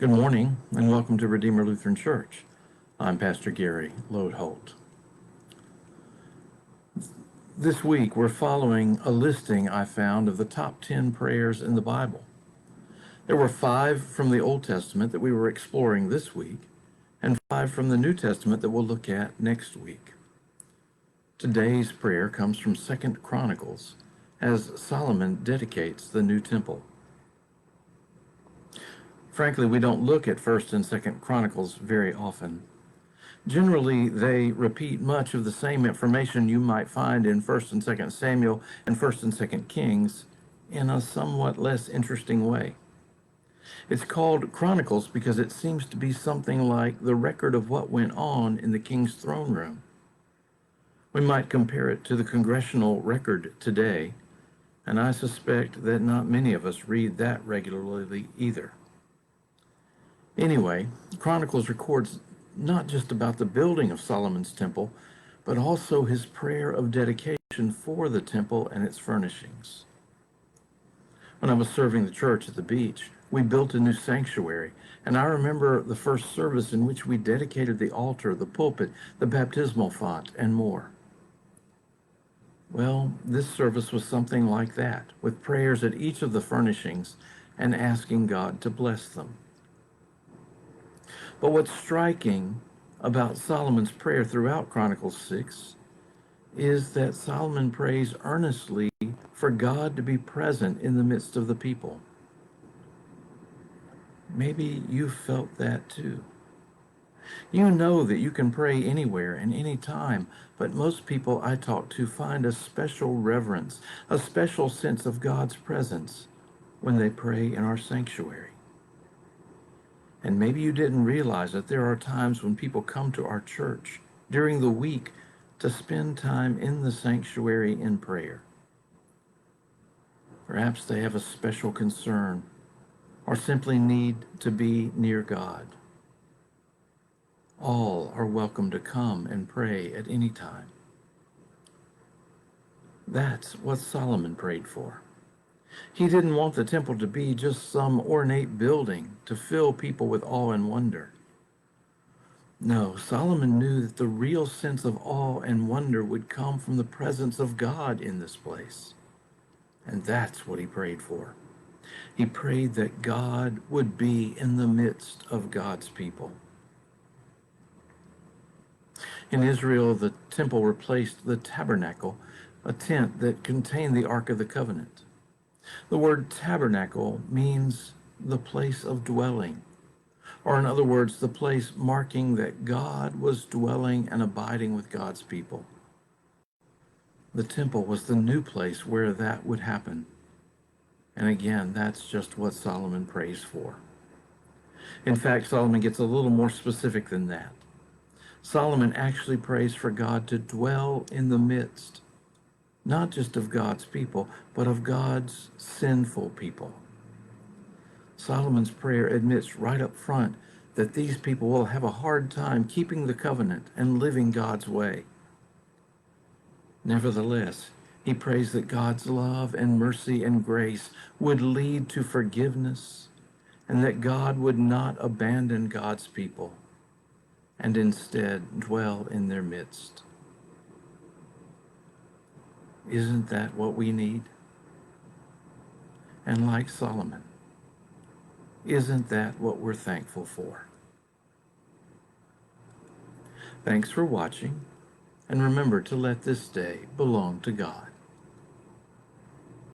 Good morning and welcome to Redeemer Lutheran Church. I'm Pastor Gary Lodeholt. This week we're following a listing I found of the top 10 prayers in the Bible. There were 5 from the Old Testament that we were exploring this week and 5 from the New Testament that we'll look at next week. Today's prayer comes from 2 Chronicles as Solomon dedicates the new temple. Frankly, we don't look at 1st and 2nd Chronicles very often. Generally, they repeat much of the same information you might find in 1st and 2nd Samuel and 1st and 2nd Kings in a somewhat less interesting way. It's called Chronicles because it seems to be something like the record of what went on in the king's throne room. We might compare it to the congressional record today, and I suspect that not many of us read that regularly either. Anyway, Chronicles records not just about the building of Solomon's temple, but also his prayer of dedication for the temple and its furnishings. When I was serving the church at the beach, we built a new sanctuary, and I remember the first service in which we dedicated the altar, the pulpit, the baptismal font, and more. Well, this service was something like that, with prayers at each of the furnishings and asking God to bless them. But what's striking about Solomon's prayer throughout Chronicles 6 is that Solomon prays earnestly for God to be present in the midst of the people. Maybe you felt that too. You know that you can pray anywhere and any time, but most people I talk to find a special reverence, a special sense of God's presence when they pray in our sanctuary. And maybe you didn't realize that there are times when people come to our church during the week to spend time in the sanctuary in prayer. Perhaps they have a special concern or simply need to be near God. All are welcome to come and pray at any time. That's what Solomon prayed for. He didn't want the temple to be just some ornate building to fill people with awe and wonder. No, Solomon knew that the real sense of awe and wonder would come from the presence of God in this place. And that's what he prayed for. He prayed that God would be in the midst of God's people. In Israel, the temple replaced the tabernacle, a tent that contained the Ark of the Covenant. The word tabernacle means the place of dwelling, or in other words, the place marking that God was dwelling and abiding with God's people. The temple was the new place where that would happen. And again, that's just what Solomon prays for. In fact, Solomon gets a little more specific than that. Solomon actually prays for God to dwell in the midst, not just of God's people, but of God's sinful people. Solomon's prayer admits right up front that these people will have a hard time keeping the covenant and living God's way. Nevertheless, he prays that God's love and mercy and grace would lead to forgiveness and that God would not abandon God's people and instead dwell in their midst. Isn't that what we need? And like Solomon, isn't that what we're thankful for? Thanks for watching, and remember to let this day belong to God.